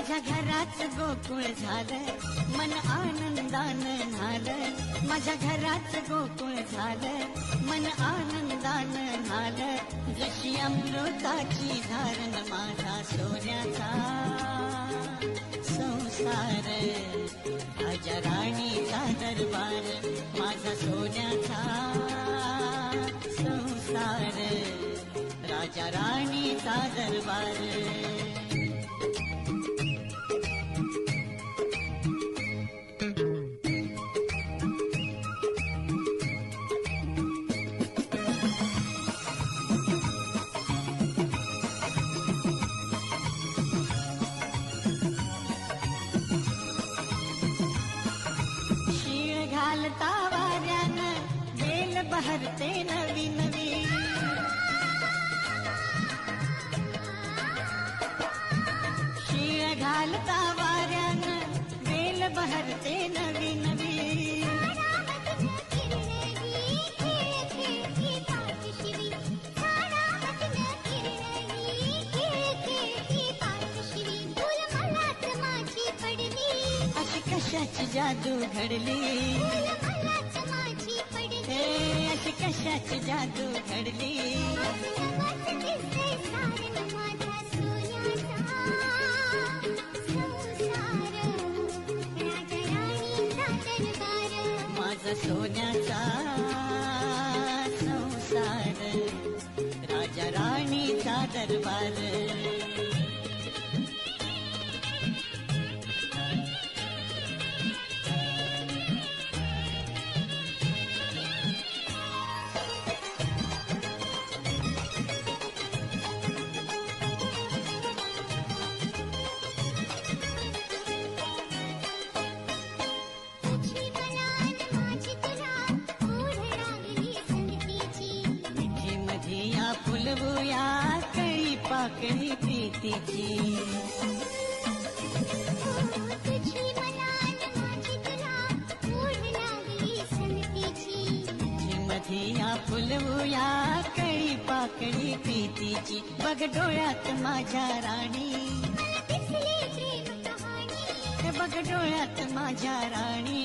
माझ्या घरात गोकुळ झालं, मन आनंदानं न्हालं. माझ्या घरात गोकुळ झालं, मन आनंदानं न्हालं. जशी अमृताची धारण माझा सोन्याचा संसार. राजा राणीचा दरबार माझा सोन्याचा संसार. राजा राणीचा दरबार. घालता वाऱ्यानं बेल बहरते नवी नवी. शीळ घालता वाऱ्यानं बेल बहरते नवी नवी. अशी कशाची जादू घडली, अशी कशाची जादू घडली. माझा सोन्याचा संसार. राजा राणीचा दरबार. फुलवूया कळी पाकळी प्रीतीची. मधिया फुलवूया कळी पाकळी प्रीतीची. बघ डोळ्यात माझ्या राणी, बघ डोळ्यात माझ्या राणी.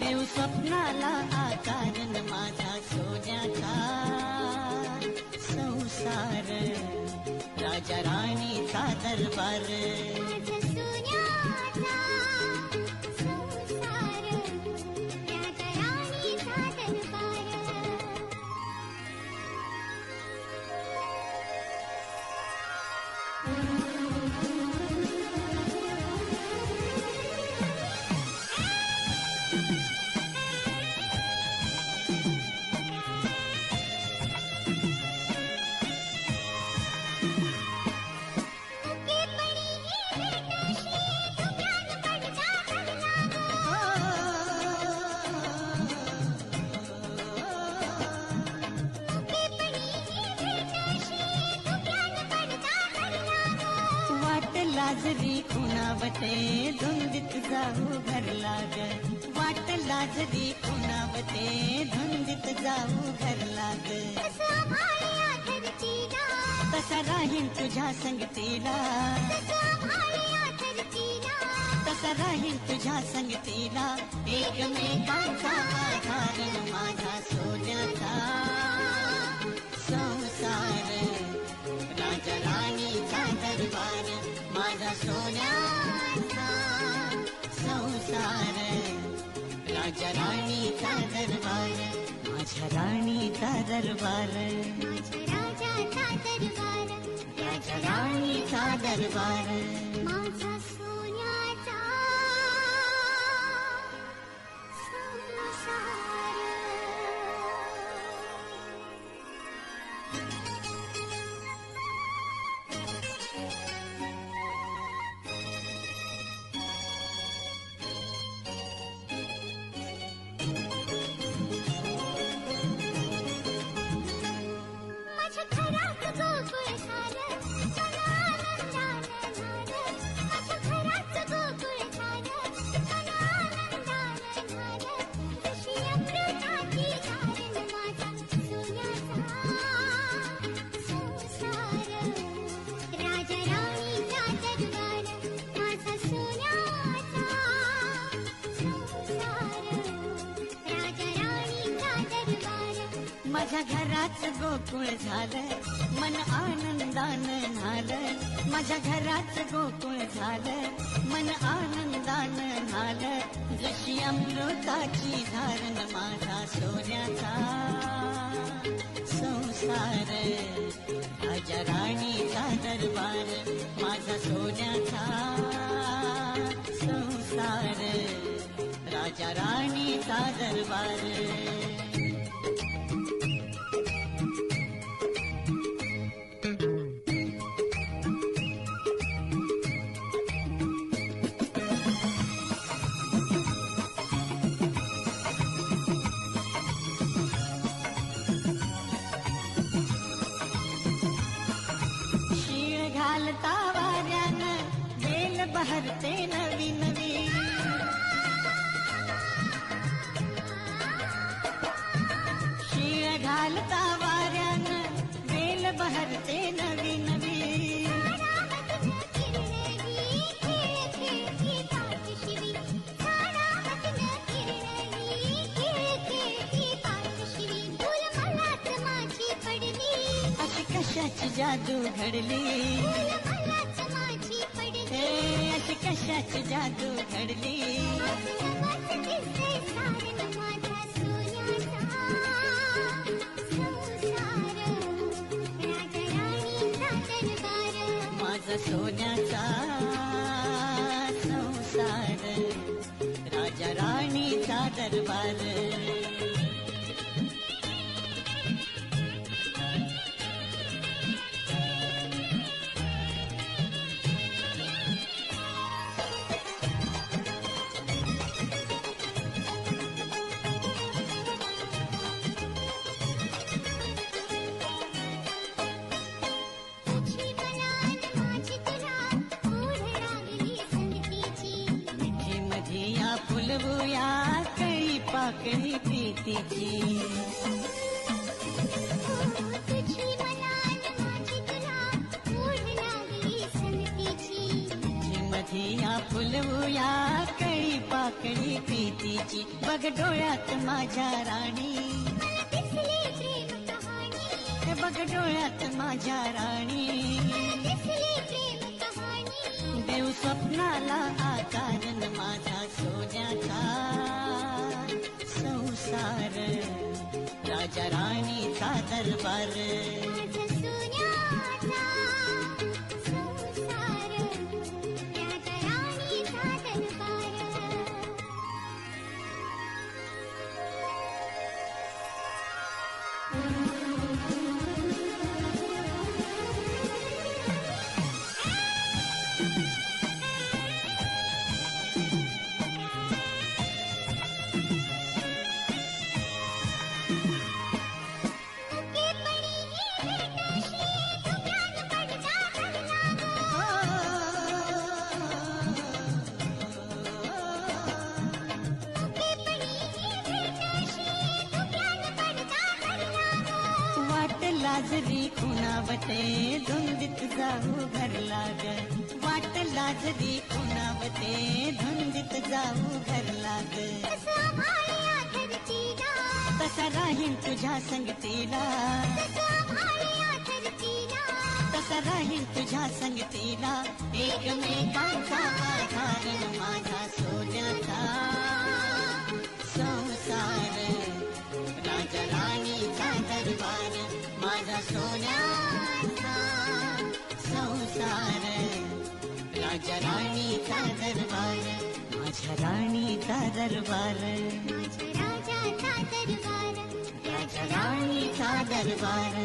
देव स्वप्नाला आकारण माझा सोन्याचा संसार. राजा राणीचा दरबार. लाजरी खुणावते धुंदीत जाऊ घर लाग. वाट लाजरी खुणावते धुंदीत जाऊ घर लाग. तसा राहीन तुझ्या संगतीला, तसा राहीन तुझ्या संगतीला. एकमेकांचा आधार माझा सोन्याचा संसार. राजा राणीचा दरबार माझा सोन्याचा संसार. राजा राणीचा दरबार माझ्या राणीचा दरबार. राजा राणीचा दरबार माझा सोन्याचा संसार. माझ्या माझ्या घरात गोकुळ झालं, मन आनंदानं न्हालं. माझ्या घरात गोकुळ झालं, मन आनंदानं न्हालं. जशी अमृताची धारण माझा सोन्याचा संसार. राजा राणीचा दरबार, माझा सोन्याचा संसार. राजा राणीचा दरबार. घालता वाऱ्यानं बेल बहरते नवी नवी. शीळ घालता वाऱ्यानं बेल बहरते नवी नवी. अशी कशाची जादू घडली, अशी कशाची जादू घडली. माझा सोन्याचा संसार. राजा राणीचा दरबार. फुलवूया कळी पाकळी प्रीतीची. तुझी मधिया फुलवूया कळी पाकळी प्रीतीची. बघ डोळ्यात माझ्या राणी, बघ डोळ्यात माझ्या राणी. देव स्वप्नाला आकारण माझा सोन्याचा संसार. राजा राणीचा दरबार. लाजरी खुणावते धुंदीत जाऊ घर लाग. वाट लाजरी खुणावते धुंदीत जाऊ घर लाग. तसा राहीन तुझ्या संगतीला, तसा राहीन तुझ्या संगतीला. एकमेकांचा आधार माझा सोन्याचा संसार. राजा राणीचा दरबार. माझा सोन्याचा संसार. राजा राणीचा दरबार. माझ्या राणीचा दरबार. राजा राणीचा दरबार.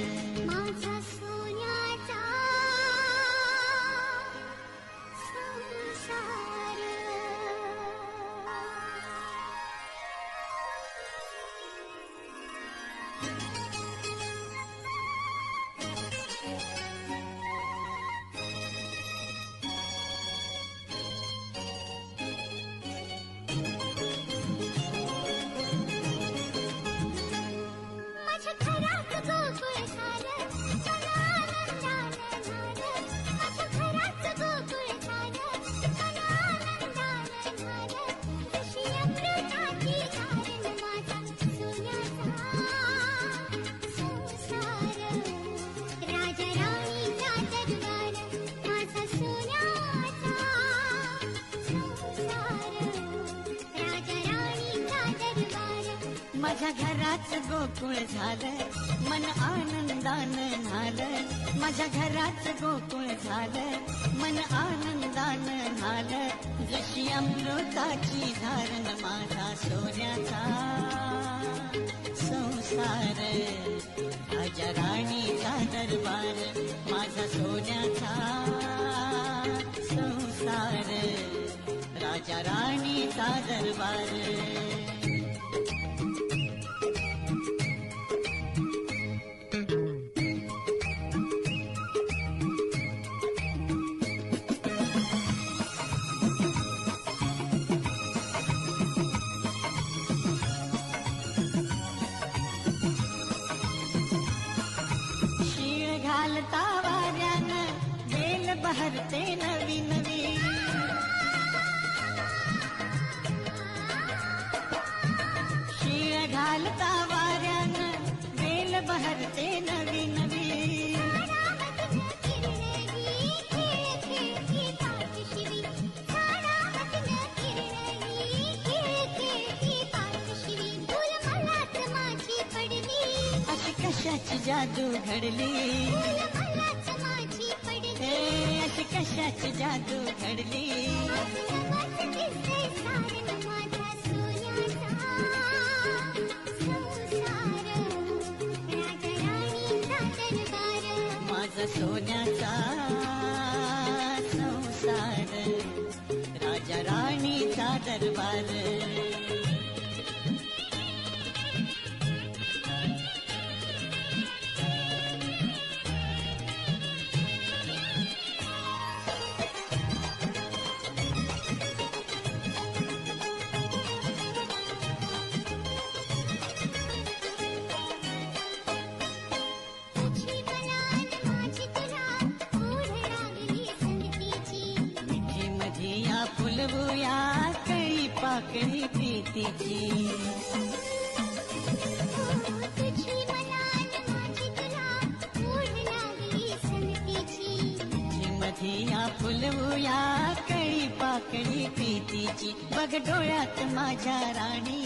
माझा सोन्याचा संसार. माझ्या घरात गोकुळ झालं, मन आनंदानं न्हालं. माझ्या घरात गोकुळ झालं, मन आनंदानं न्हालं. जशी अमृताची धारण माझा सोन्याचा संसार. राजा राणीचा दरबार, माझा सोन्याचा संसार. राजा राणीचा दरबार. घालता वाऱ्यानं बेल बहरते नवी नवी. शीळ घालता वाऱ्यानं बेल बहरते नवी नवी. अशी कशाची जादू घडली, अशी कशाची जादू घडली. माझा सोन्याचा संसार. राजा राणीचा दरबार. फुलवूया कळी पाकळी प्रीतीची. मधिया फुलवूया कळी पाकळी प्रीतीची. बघ डोळ्यात माझ्या राणी,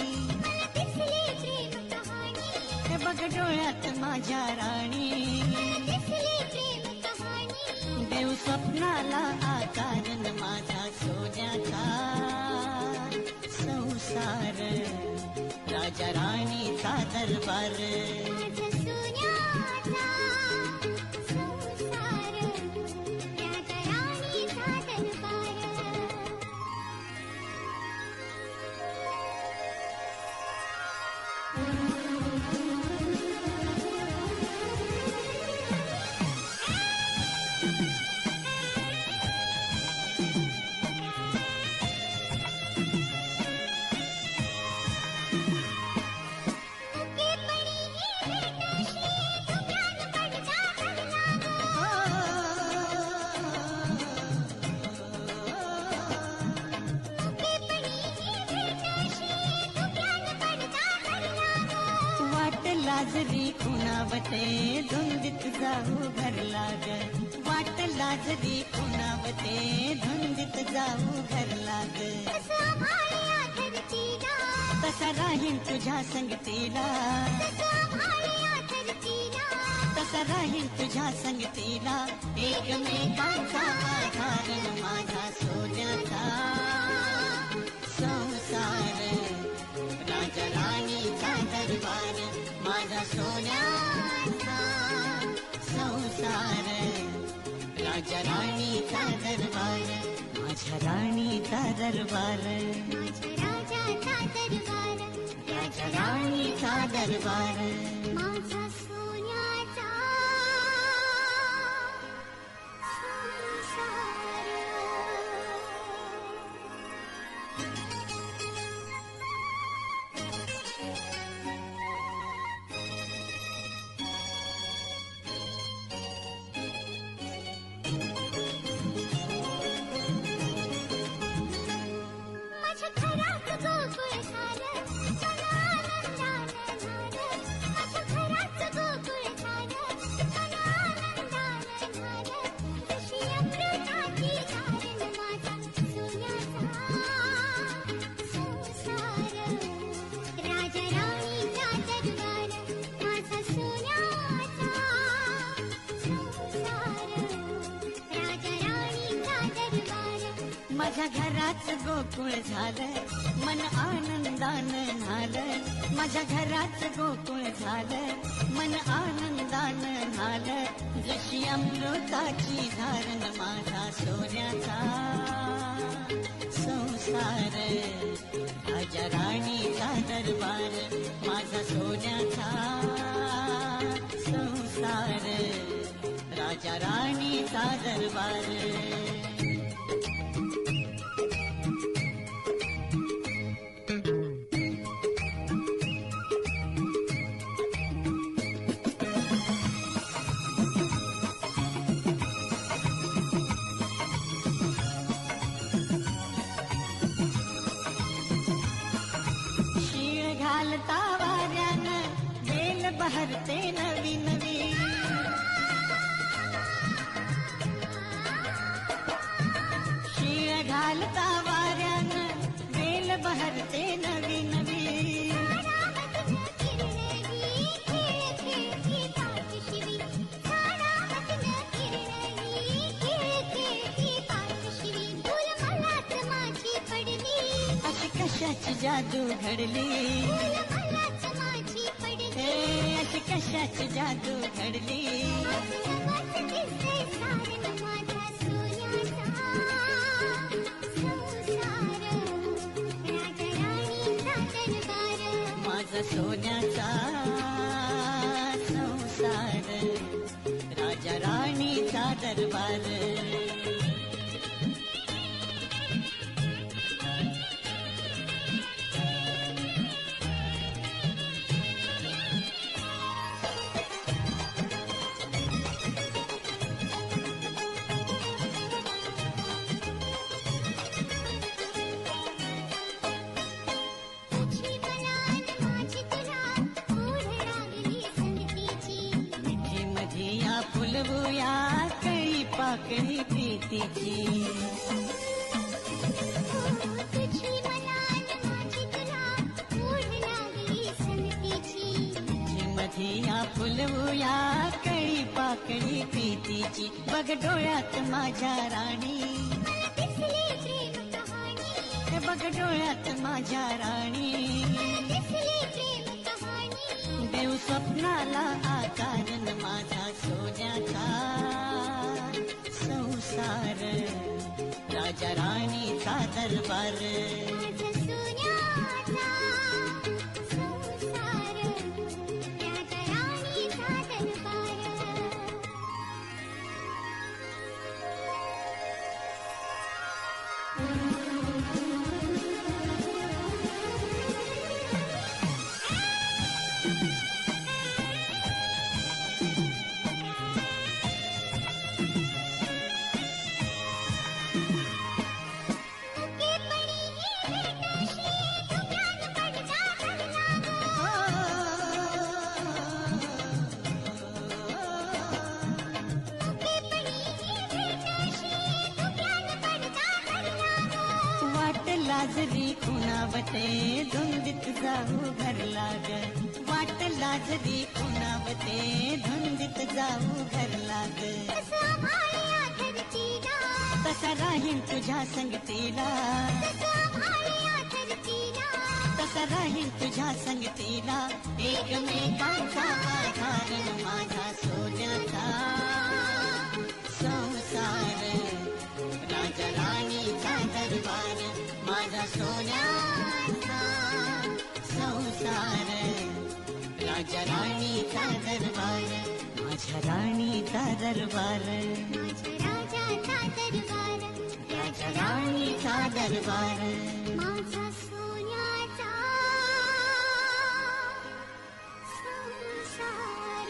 बघ डोळ्यात माझ्या राणी. देव स्वप्नाला आकारण माझा सोन्याचा संसार. राजा राणीचा दरबार. लाजरी कुणावते धुंदीत जाऊ घर लाग. वाट लाजरी कुणावते धुंदीत जाऊ घर लाग. तसा राहीन तुझ्या संगतीला, तसा राहीन तुझ्या संगतीला. एकमेकांचा आधार माझा सोन्याचा संसार. राजा राणीचा दरबार. माझा सोन्याचा संसार. राजा राणीचा दरबार. माझ्या राणीचा दरबार. राजा राणीचा दरबार. माझा सोन्याचा संसार. माझ्या घराच गोकुळ झालं, मन आनंदानं न्हालं. माझ्या घराच गोकुळ झालं, मन आनंदानं न्हालं. जशी अमृताची धारण माझा सोन्याचा संसार, राजा राणीचा दरबार, माझा सोन्याचा संसार, राजा राणीचा दरबार. घालता वाऱ्यानं बेल बहरते नवी नवी. शीळ घालता वाऱ्यानं बेल बहरते नवी नवी. अशी कशाची जादू घडली, अशी कशाची जादू घडली. माझा सोन्याचा संसार, राजा राणीचा दरबार. फुलवूया कळी पाकळी प्रीतीची. तुझी मधिया फुलवूया कळी पाकळी प्रीतीची. बघ डोळ्यात माझ्या राणी, बघ डोळ्यात माझ्या राणी. देव स्वप्नाला आकारण माझा सोन्याचा संसार, राजा राणीचा दरबार. लाजरी खुणावते धुंदीत जाऊ घर लाग. वाट लाजरी खुणावते धुंदीत जाऊ घर लाग. तसा राहीन तुझ्या संगतीला, तसा राहीन तुझ्या संगतीला. एकमेकांचा आधार माझा सोन्याचा संसार, राजा राणीचा दरबार. माझा सोन्याचा संसार, राजा राणीचा दरबार. माझ्या राणीचा दरबार, राजा राणीचा दरबार. माझा सोन्याचा संसार.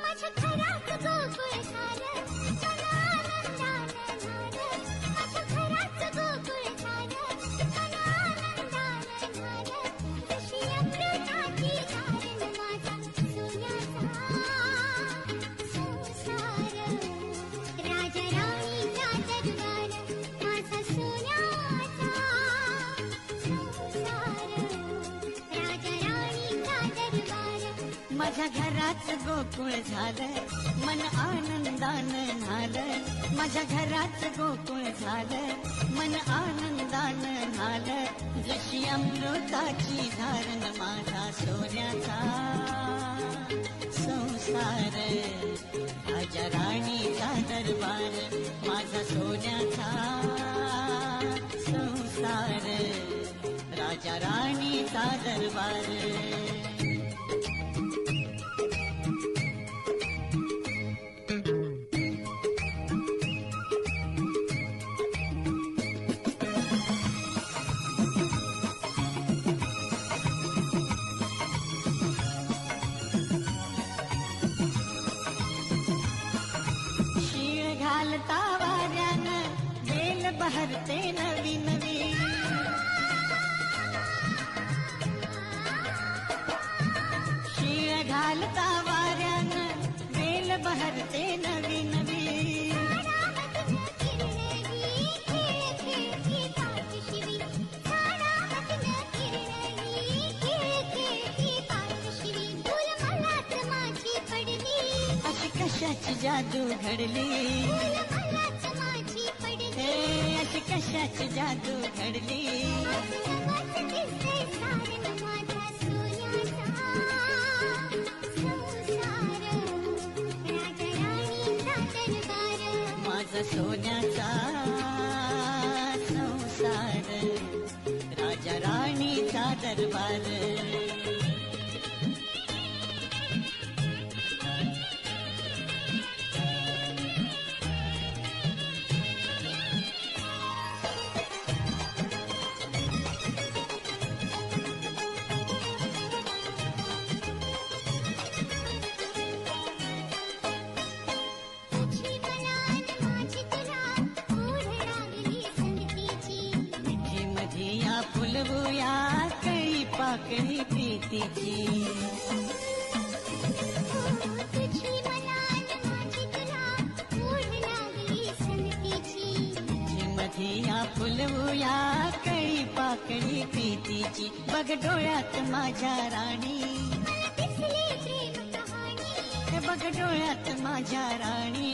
माझ्या घरात गोकुळ माझ्या घरात गोकुळ झालं, मन आनंदानं न्हालं. माझ्या घरात गोकुळ झालं, मन आनंदानं न्हालं. जशी अमृताची धारण माझा सोन्याचा संसार, राजा राणीचा दरबार, माझा सोन्याचा संसार, राजा राणीचा दरबार. घालता वाऱ्यानं बेल बहरते नवी नवी. शीळ घालता वाऱ्यानं बेल बहरते नवी नवी. अशी कशाची जादू घडली, हे अशी कशाची जादू घडली. माझा सोन्याचा संसार, राजा राणीचा दरबार. फुलवूया कळी पाकळी प्रीतीची. मधिया फुलवूया कळी पाकळी प्रीतीची. बघ डोळ्यात माझ्या राणी, बघ डोळ्यात माझ्या राणी.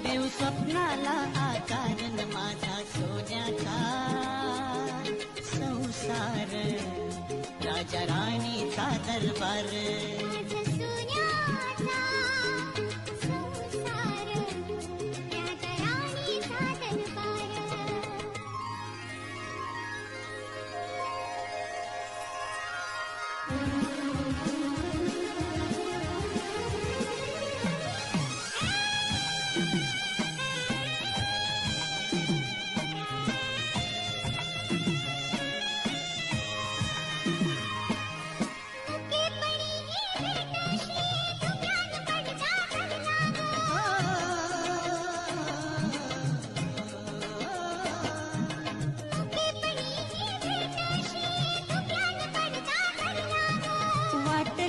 देव स्वप्नाला आकारण माझा सोन्याचा संसार, राजा राणीचा दरबार.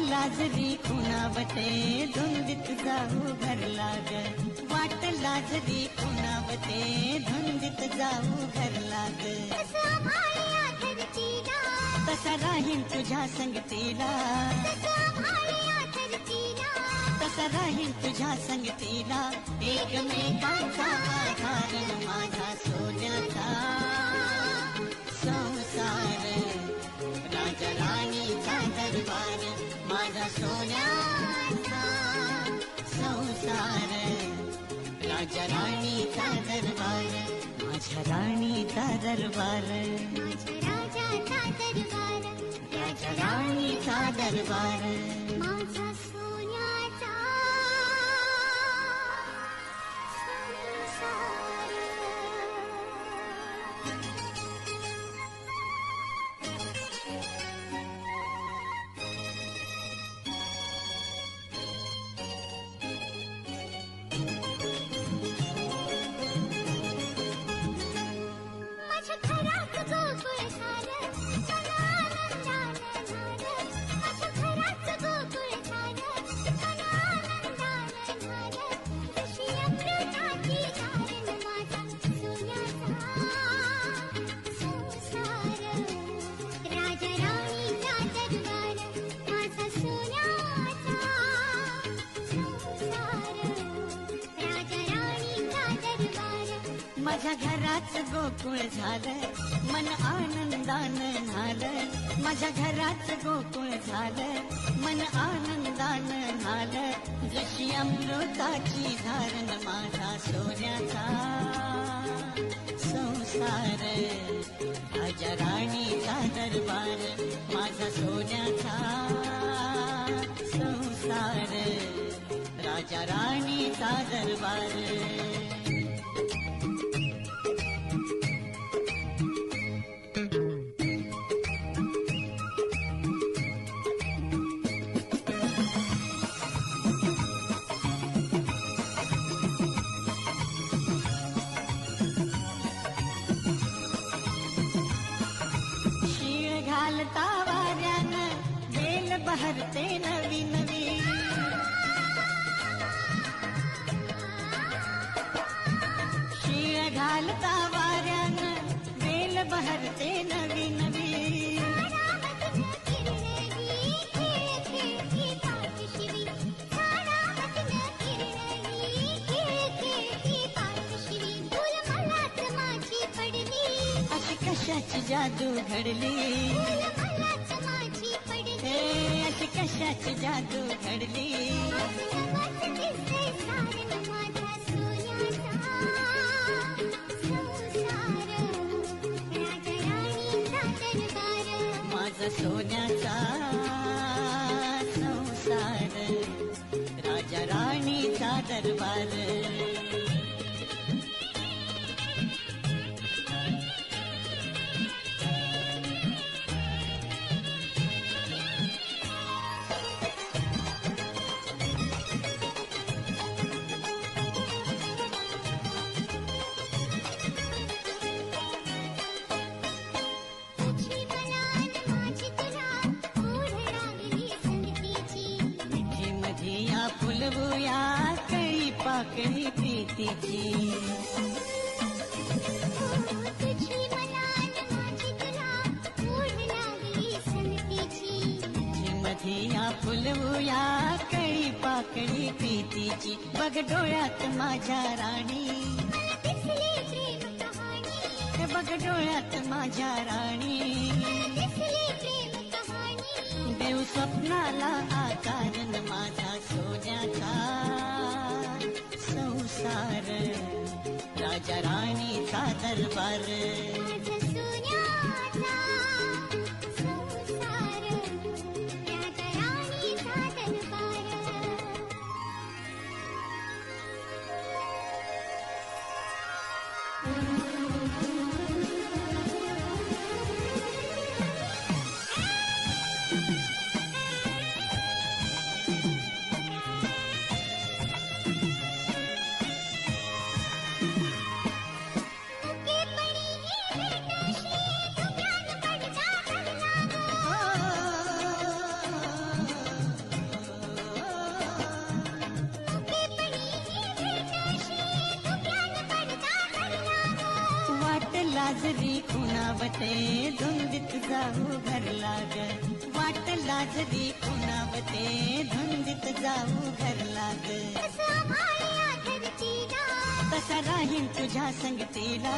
लाजरी खुणावते धुंदीत जाऊ घर लाग. वाट लाजरी खुणावते धुंदीत जाऊ घर लाग. तसा राहीन तुझ्या संगतीला, तसा राहीन तुझ्या संगतीला. एकमेकांचा आधार माझा सोन्याचा संसार, राजा राणीचा दरबार. माझा सोन्याचा संसार, राजा राणीचा दरबार. माझ्या राणीचा दरबार, माझ्या राजाचा दरबार, राजा राणीचा दरबार. माझा सोन्याचा संसार. माझ्या घरात गोकुळ झालं, मन आनंदानं न्हालं. माझ्या घरात गोकुळ झालं, मन आनंदानं न्हालं. जशी अमृताची धारण माझा सोन्याचा संसार. राजा राणीचा दरबार, माझा सोन्याचा संसार. राजा राणीचा दरबार. घालता वाऱ्यानं बेल बहरते नवी नवी. शीळ घालता वाऱ्यानं बेल बहरते नवी नवी. अशी कशाची जादू घडली, अशी कशाची जादू घडली. माझा सोन्याचा संसार. राजा राणीचा दरबार. फुलवूया कळी पाकळी प्रीतीची. तुझी मनान माझी तुला ओढ लागली संगतीची. मधिया फुलवूया कळी पाकळी प्रीतीची. बघ डोळ्यात माझ्या राणी, दिसली प्रेम कहाणी. बघ डोळ्यात माझ्या राणी. दिसली प्रेम कहाणी. देव स्वप्नाला आकारण माझा सोन्याचा संसार. राजा राणीचा दरबार. माझा सोन्याचा संसार. राजा राणीचा दरबार. लाजरी खुणावते धुंदीत जाऊ घर लाग. वाट लाजरी खुणावते धुंदीत जाऊ घर लाग. तसा राहीन तुझ्या संगतीला,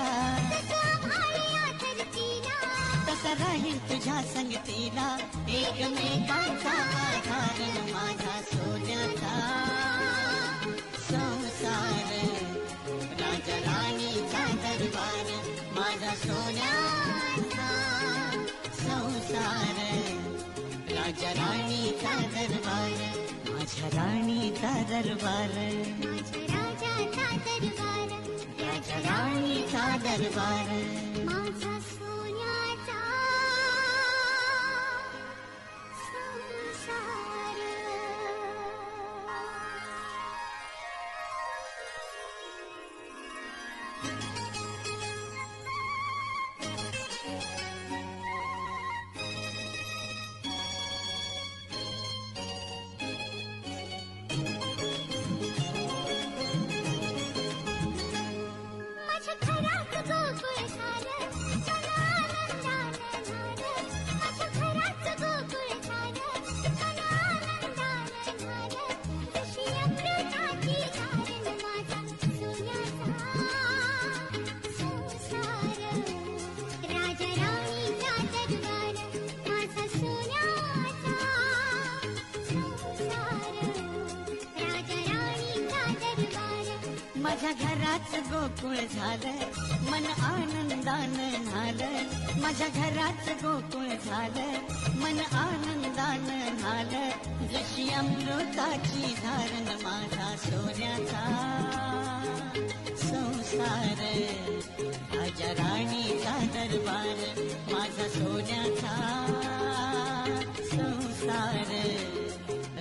तसा राहीन तुझ्या संगतीला. एकमेकांचा आधार माझा सोन्याचा संसार. राजा राणीचा दरबार. माझा सोन्याचा संसार. राजा राणीचा दरबार. माझ्या राणीचा दरबार. माझ्या राजाचा दरबार. राजा राणीचा दरबार. माझा सोन्याचा संसार. माझ्या घरात गोकुळ झालं, घराच गोकुळ झालं, मन आनंदानं न्हालं. माझ्या घराच गोकुळ झालं, मन आनंदानं न्हालं. जशी अमृताची धारण माझा सोन्याचा संसार. राजा राणीचा दरबार, माझा सोन्याचा संसार.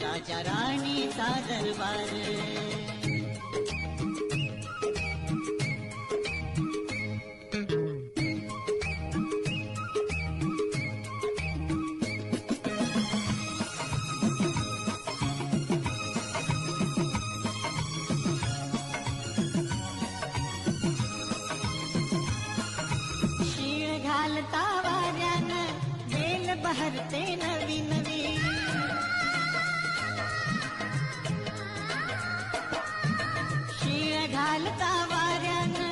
राजा राणीचा दरबार. घालता वाऱ्यानं बेल बहरते नवी नवी. शीळ घालता वाऱ्यानं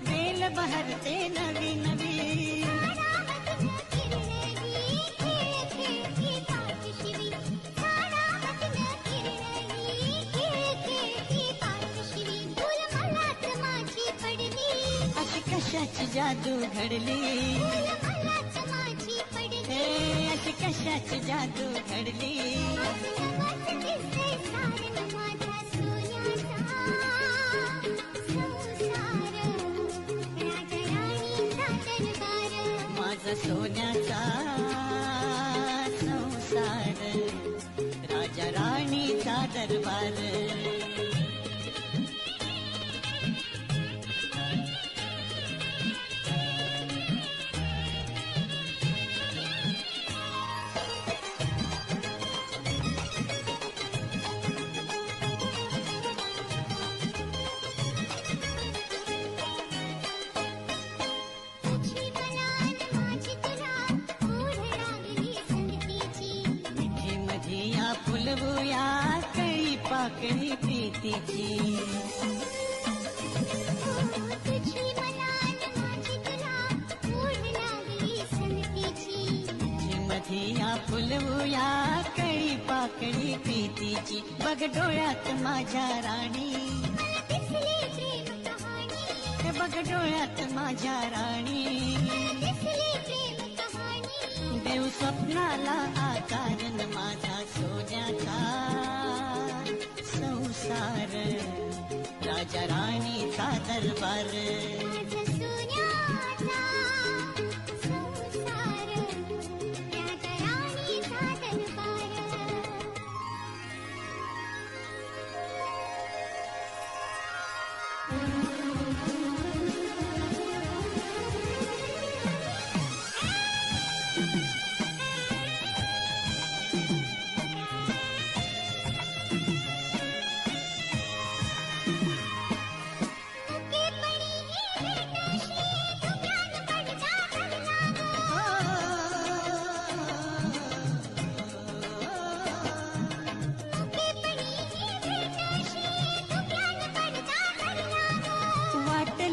बेल बहरते नवी नवी. अशी कशाची जादू घडली, अशी कशाची जादू घडली. माझा सोन्याचा संसार. राजा राणीचा दरबार. फुलवूया कळी पाकळी प्रीतीची. मधिया फुलवूया कळी पाकळी प्रीतीची. बघ डोळ्यात माझ्या राणी, बघ डोळ्यात माझ्या राणी. देव स्वप्नाला आकारण माझा सोन्याचा संसार. राजा राणीचा दरबार.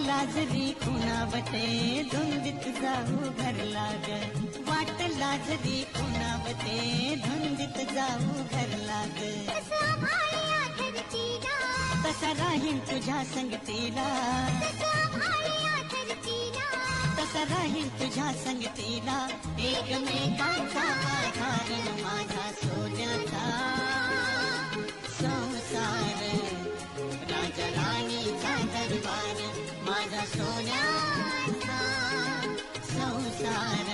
लाजरी खुणावते धुंदीत जाऊ घर लाग. वाट लाजरी खुणावते धुंदीत जाऊ घर लाग. तसा राहीन तुझ्या संगतीला, तसा राहीन तुझ्या संगतीला. एकमेकांचा आधार माझा सोन्याचा संसार. राजा राणीचा दरबार. माझा सोन्याचा संसार.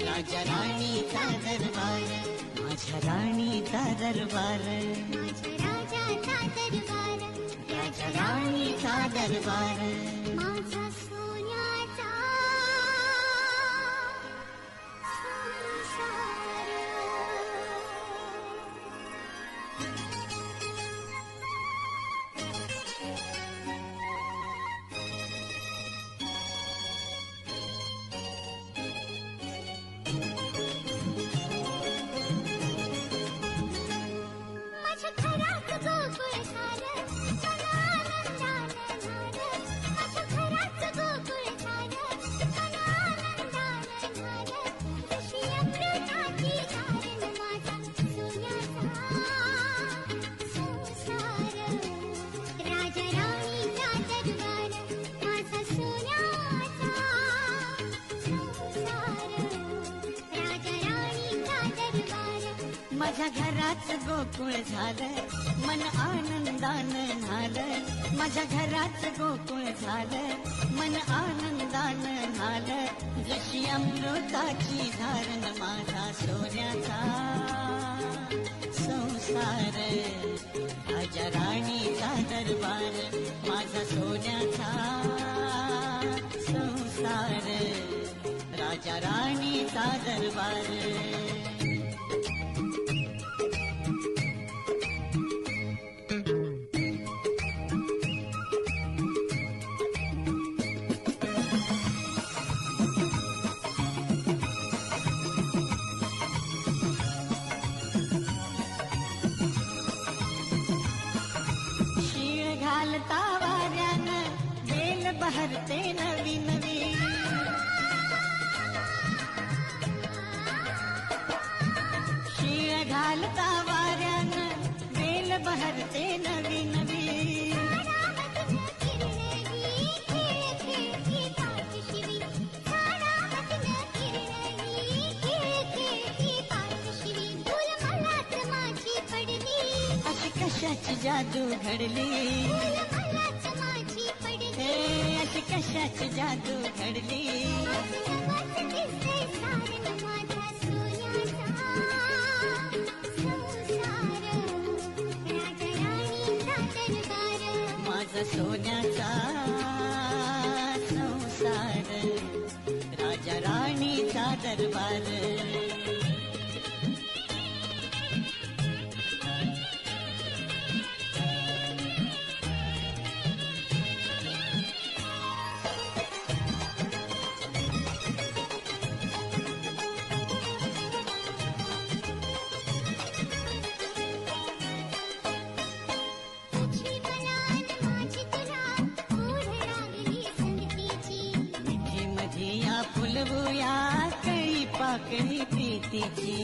राजा राणीचा दरबार. माझ्या राणीचा दरबार. राजा राणीचा दरबार. माझा सोन्याचा संसार. माझ्या घरात गोकुळ झालं, मन आनंदानं न्हालं. माझ्या घरात गोकुळ झालं, मन आनंदानं न्हालं. जशी अमृताची धारण माझा सोन्याचा संसार. राजा राणीचा दरबार, माझा सोन्याचा संसार. राजा राणीचा दरबार. शीळ घालता वाऱ्यानं बेल बहरते नवी नवी. शीळ घालता वाऱ्यानं बेल बहरते नवी नवी. अशी कशाची जादू घडली, हे अशी कशाची जादू घडली. माझा सोन्याचा संसार. राजा राणीचा दरबार. फुलवूया कळी पाकळी प्रीतीची.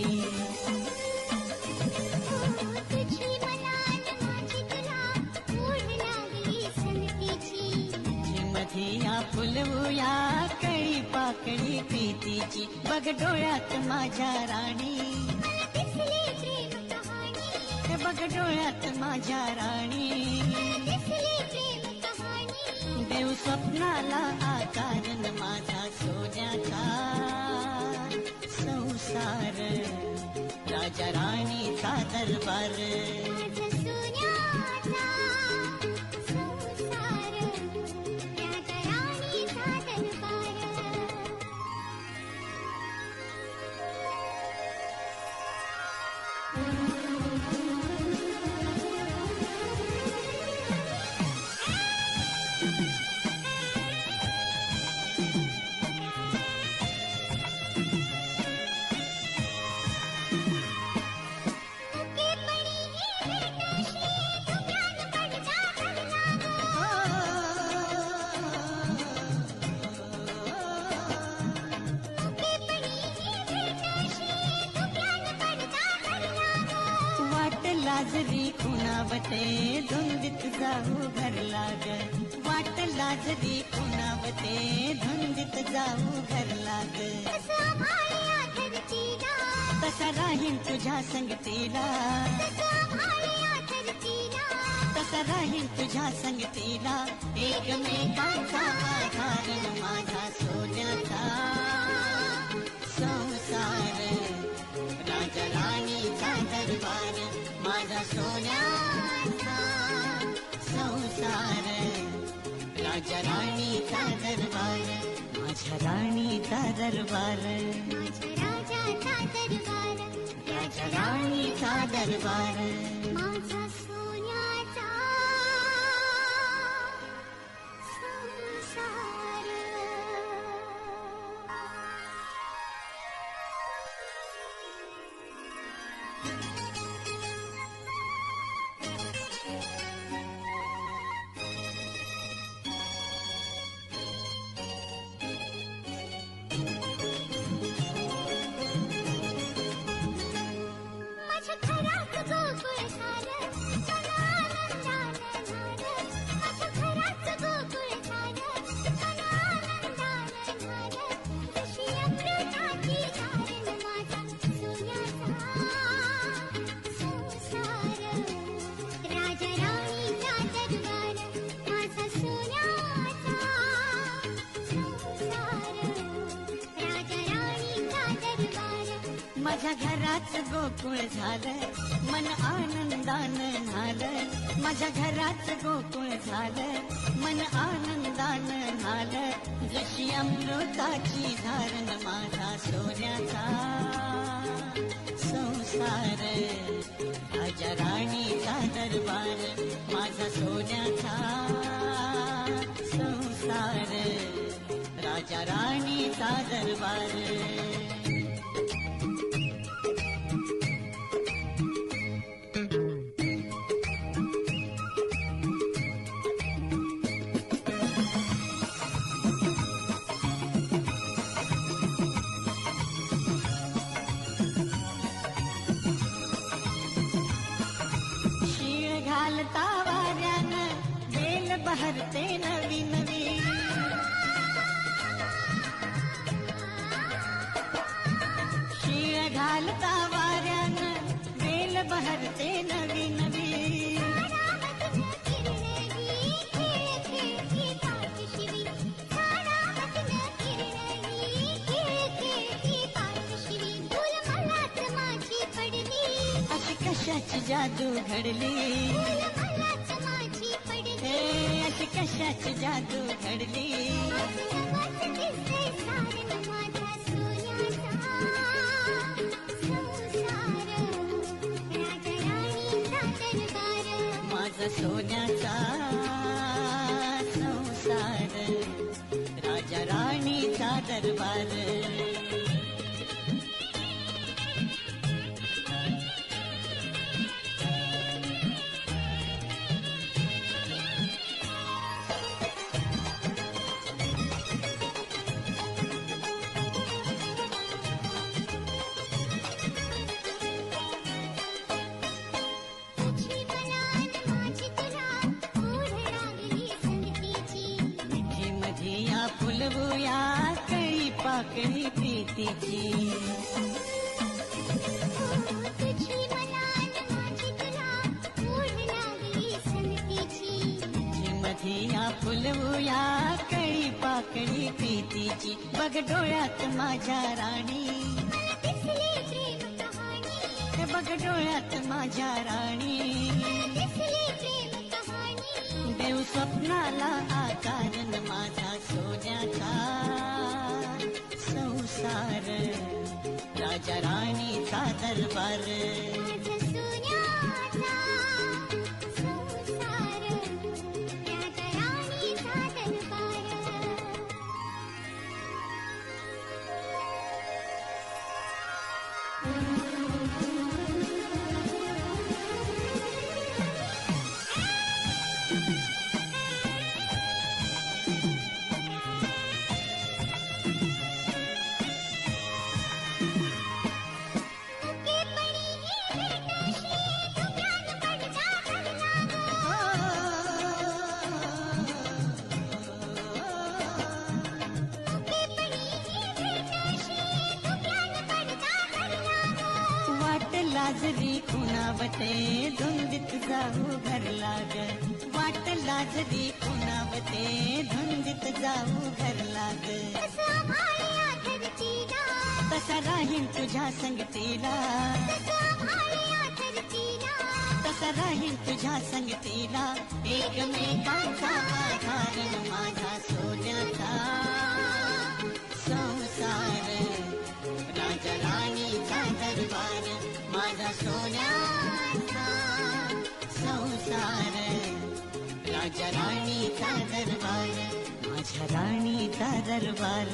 मधिया फुलवूया कळी पाकळी प्रीतीची. बघ डोळ्यात माझ्या राणी, बघ डोळ्यात माझ्या राणी. देव स्वप्नाला आकारण माझा सोन्याचा संसार. राजा राणीचा दरबार. लाजरी खुणावते धुंदीत जाऊ घर लाग. वाट लाजरी खुणावते धुंदीत जाऊ घर लाग. तसा राहीन तुझ्या संगतीला, तसा राहीन तुझ्या संगतीला. एकमेकांचा आधार माझा सोन्याचा संसार. राजा राणीचा दरबार. माझा सोन्याचा संसार. राजा राणीचा दरबार. माझ्या राणीचा दरबार. राजा राणीचा दरबार. माझा सोन्याचा संसार. माझ्या घरात गोकुळ झालं, माझ्या घरात गोकुळ झालं, मन आनंदानं न्हालं. माझ्या घरात गोकुळ झालं, मन आनंदानं न्हालं. जशी अमृताची धारण माझा सोन्याचा संसार. राजा राणीचा दरबार, माझा सोन्याचा संसार. राजा राणीचा दरबार. शीळ घालता वाऱ्यानं बेल बहरते नवी नवी. शीळ घालता वाऱ्यानं बेल बहरते नवी नवी. अशी कशाची जादू घडली, हे अशी कशाची जादू घडली. माझा सोन्याचा संसार. राजा राणीचा दरबार. फुलवूया कळी पाकळी प्रीतीची. मधिया फुलवूया कळी पाकळी प्रीतीची. बघ डोळ्यात माझ्या राणी, बघ डोळ्यात माझ्या राणी. देव स्वप्नाला आकारण माझा सोन्याचा संसार. राजा राणीचा दरबार. लाजरी खुणावते धुंदीत जाऊ घर लाग. वाट लाजरी खुणावते धुंदीत जाऊ घर लाग. तसा राहीन तुझ्या संगतीला, तसा राहीन तुझ्या संगतीला. एकमेकांचा आधार माझा सोन्याचा संसार. राजा राणीचा दरबार. माझा सोन्याचा संसार. राजा राणीचा दरबार. माझ्या राणीचा दरबार.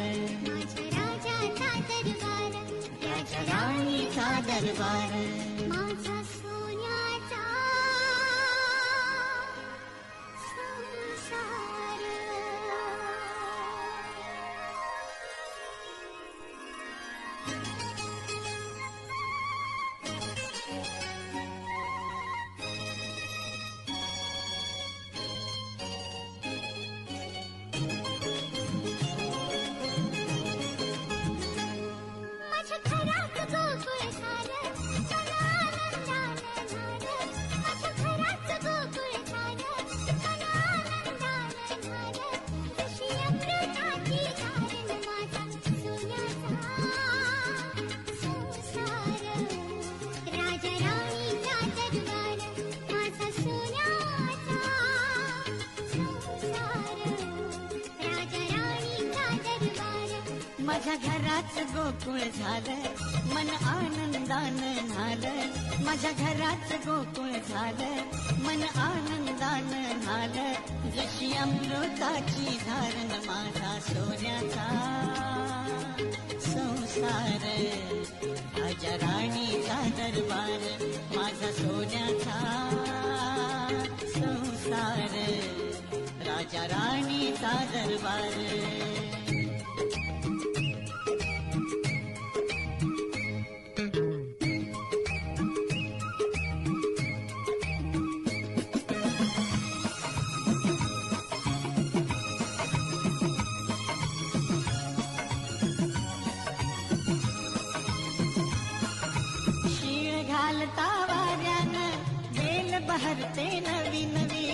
राजा राणीचा दरबार. माझा सोन्याचा संसार. माझ्या घरात गोकुळ झालं, मन आनंदानं माझ्या घरात गोकुळ झालं, मन आनंदानं न्हालं. माझ्या घरात गोकुळ झालं, मन आनंदानं न्हालं. जशी अमृताची धारण माझा सोन्याचा संसार, राजा राणीचा दरबार. माझा सोन्याचा संसार, राजा राणीचा दरबार. घालता वाऱ्यानं बेल बहरते नवी नवी.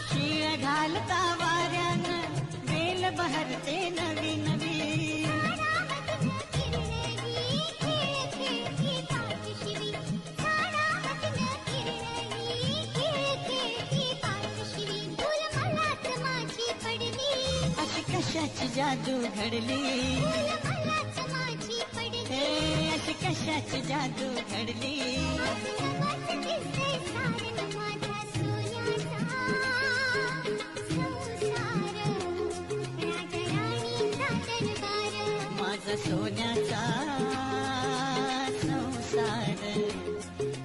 शीळ घालता वाऱ्यानं बेल बहरते नवी नवी. अशी कशाची जादू घडली, हे अशी कशाची जादू घडली. माझा सोन्याचा संसार,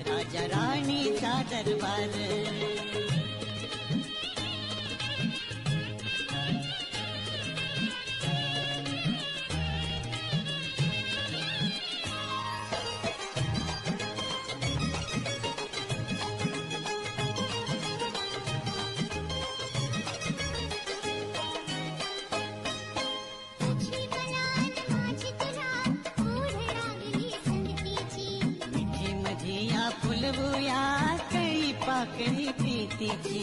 राजा राणीचा दरबार. फुलवूया कळी पाकळी प्रीतीची.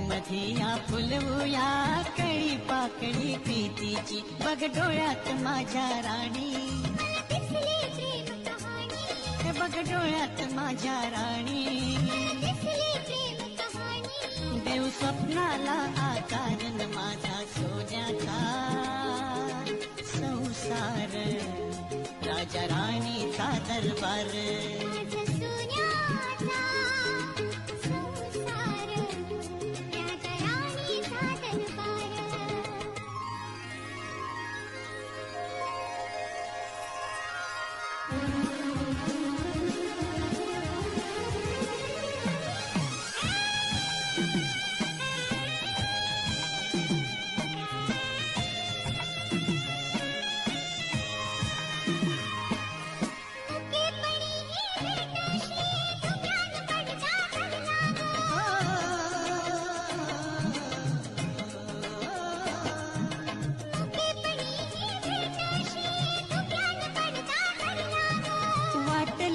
मधिया फुलवूया कळी पाकळी प्रीतीची. बघ डोळ्यात माझ्या राणी, बघ डोळ्यात माझ्या राणी. देव स्वप्नाला आकारण माझा सोन्याचा संसार, राजा राणीचा दरबार.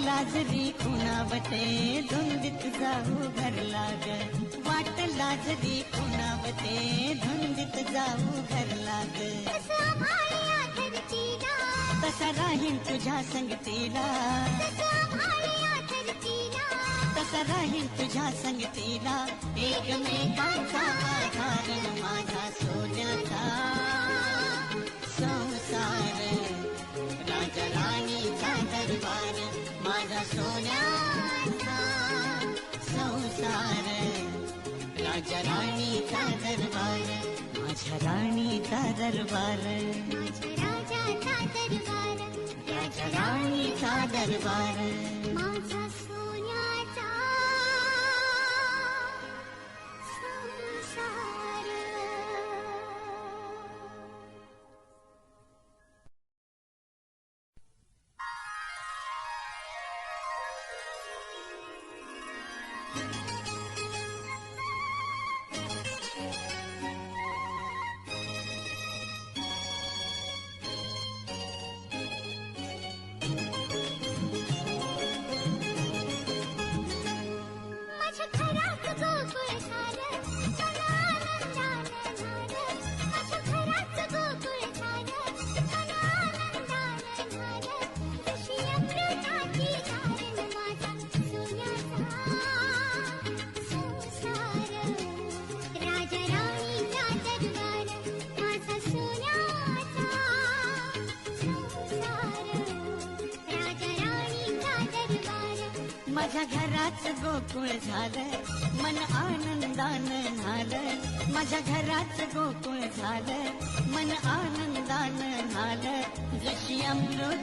लाजरी खुणावते धुंदीत जाऊ घर लाग. वाट लाजरी खुणावते धुंदीत जाऊ घर लाग. तसा राहीन तुझ्या संगतीला, तसा राहीन तुझ्या संगतीला. एकमेकांचा आधार माझा सोन्याचा संसार, राजा राणीचा दरबार. माझा सोन्याचा संसार, राजा राणीचा दरबार. माझ्या राणीचा दरबार, राजा राणीचा दरबार. माझा सोन्याचा संसार. माझ्या घरात गोकुळ झालं, मन आनंदानं न्हालं. माझ्या घरात गोकुळ झालं, मन आनंदानं न्हालं. जशी अमृत